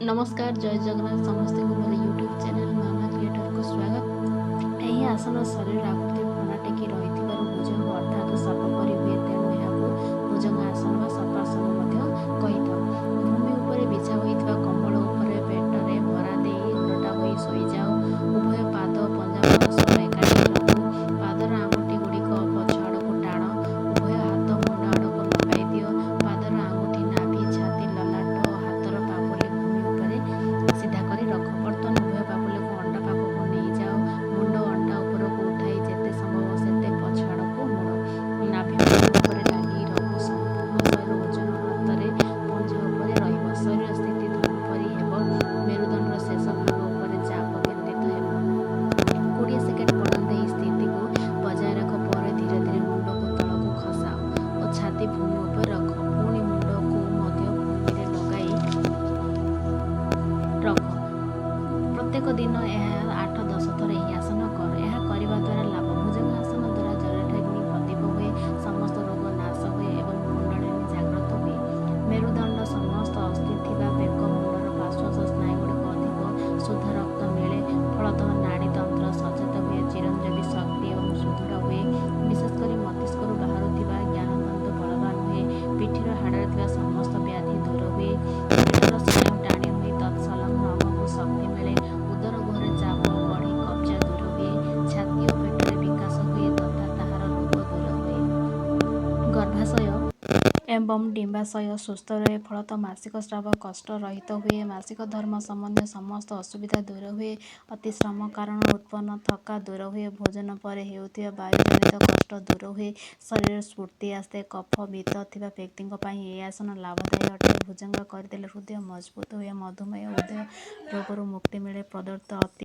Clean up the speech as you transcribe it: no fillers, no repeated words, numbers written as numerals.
नमस्कार जय जगन्नाथ समस्त को मोर यूट्यूब चैनल मामा क्रिएटर को स्वागत। ଏହି ଆସନ ଶରୀର ଆକୃତି ଫଣା ଟେକି ରହିଥିବାରୁ ଭୁଜଙ୍ଗ ଅର୍ଥାତ୍ ସର୍ପ ପରି ହୁଏ, ତେଣୁ ଏହାକୁ ଭୁଜଙ୍ଗ ଆସନ ବା ସର୍ପାସନ ମଧ୍ୟ କହିଥାଉ। ଭୂମି ଉପରେ ବିଛା ହୋଇଥିବା କମ୍ବଳ ଉପରେ ପେଟରେ ଭରା ଦେଇ ଓଲଟା ହୋଇ ଶୋଇଯାଉ। ଉଭୟ ପାଦ ପଞ୍ଜାବନ ସହ ଏକାଠି ରଖୁ। ପାଦର ଆଙ୍ଗୁଠି ଗୁଡ଼ିକ ପଛ ଆଡ଼କୁ ଟାଣ। ଉଭୟ ହାତ ମୁଣ୍ଡ ଆଡ଼କୁ ଲମ୍ବାଇ ଦିଅ। ପାଦର ଆଙ୍ଗୁଠି ନାଭି, ଛାତି, ଲଲାଟ ଓ ହାତର ପାପୁଲି ଭୂମି ଉପରେ ସିଧା କରି ରଖ। ବର୍ତ୍ତମାନ ଉଭୟ ପାପୁଲିକୁ ଅଣ୍ଟା ପାଖକୁ ନେଇଯାଅ। ମୁଣ୍ଡ ଅଣ୍ଟା ଉପରକୁ ଉଠାଇ ଯେତେ ସମ୍ଭବ ସେତେ ପଛ ଆଡ଼କୁ ମୋଡ଼। ନାଭି ମୁଣ୍ଡ ଉପରେ ଲାଗି ରହୁ। ସମ୍ପୂର୍ଣ୍ଣ ଶରୀର ଓଜନ ହାତରେ ପଞ୍ଝା ଉପରେ ରହିବ। ଶରୀର ସ୍ଥିତି ଧନୁ ପରି ହେବ। ମେରୁଦଣ୍ଡର ଶେଷ ଭାଗ ଉପରେ ଚାପ କେନ୍ଦ୍ରିତ ହେବ। 20 ସେକେଣ୍ଡ ପର୍ଯ୍ୟନ୍ତ ଏହି ସ୍ଥିତିକୁ ବଜାୟ ରଖ। ପରେ ଧୀରେ ଧୀରେ ମୁଣ୍ଡକୁ ତଳକୁ ଖସାଅ ଓ ଛାତି ଭୂମି ଉପରେ ରଖ। ପୁଣି ମୁଣ୍ଡକୁ ମଧ୍ୟ ଭୂମିରେ ଲଗାଇ ରଖ। ପ୍ରତ୍ୟେକ ଦିନ ଏହା 8-10 ଥର ଏହି ଆସନ କର। ଏହା କରିବା ଦ୍ୱାରା ଲାଭ: ଭୁଜଙ୍ଗ ଆସନ ଦ୍ୱାରା ଜରାଗ୍ନି ପ୍ରଦୀପ ହୁଏ, ସମସ୍ତ ରୋଗ ନାଶ ହୁଏ ଏବଂ କୁଣ୍ଡଳିନୀ ଜାଗ୍ରତ ହୁଏ। ମେରୁଦଣ୍ଡ ସମସ୍ତ ଅସ୍ଥି ଥିବା ବେକ, ମୁଣ୍ଡର ପାର୍ଶ୍ୱସ୍ଥ ସ୍ନାୟୁଗୁଡ଼ିକ ଅଧିକ ଶୁଦ୍ଧ ରକ୍ତ ମିଳେ। ଫଳତଃ ନାଡ଼ୀତନ୍ତ୍ର ସଚେତ ହୁଏ, ଚିରଞ୍ଜୀବୀ ଶକ୍ତି ଏବଂ ସୁଦୃଢ଼ ହୁଏ। ବିଶେଷ କରି ମସ୍ତିଷ୍କରୁ ବାହାରୁଥିବା ଜ୍ଞାନତନ୍ତୁ ବଳବାନ ହୁଏ। ପିଠିର ହାଡ଼ରେ ଥିବା ସମସ୍ତ ବ୍ୟାଧି ଦୂର ହୁଏ। ପେଟର ସ୍ନାୟୁ ଟାଣି ହୋଇ ତତ୍ସଂଲଗ୍ନ ଅଙ୍ଗକୁ ଶକ୍ତି ମିଳେ। ଉଦର ଗୁହରେ ଚାପ ବଢ଼ି କବ୍‌ଜ ଦୂର ହୁଏ। ଛାତି ଓ ପେଟରେ ବିକାଶ ହୁଏ ତଥା ତାହାର ରୋଗ ଦୂର ହୁଏ। ଗର୍ଭାଶୟ ଏବଂ ଡିମ୍ବାଶୟ ସୁସ୍ଥ ରହେ। ଫଳତଃ ମାସିକ ସ୍ରାବ କଷ୍ଟ ରହିତ ହୁଏ। ମାସିକ ଧର୍ମ ସମ୍ବନ୍ଧୀୟ ସମସ୍ତ ଅସୁବିଧା ଦୂର ହୁଏ। ଅତିଶ୍ରମ କାରଣରୁ ଉତ୍ପନ୍ନ ଥକ୍କା ଦୂର ହୁଏ। ଭୋଜନ ପରେ ହେଉଥିବା ବାୟୁଜନିତ କଷ୍ଟ ଦୂର ହୁଏ। ଶରୀରରେ ସ୍ଫୂର୍ତ୍ତି ଆସେ। କଫ ପିତ୍ତ ଥିବା ବ୍ୟକ୍ତିଙ୍କ ପାଇଁ ଏହି ଆସନ ଲାଭଦାୟୀ ଅଟେ। ଭୁଜଙ୍ଗ କରିଦେଲେ ହୃଦୟ ମଜବୁତ ହୁଏ, ମଧୁମେହ, ଉଦର ରୋଗରୁ ମୁକ୍ତି ମିଳେ। ପ୍ରଦତ୍ତ ଅତି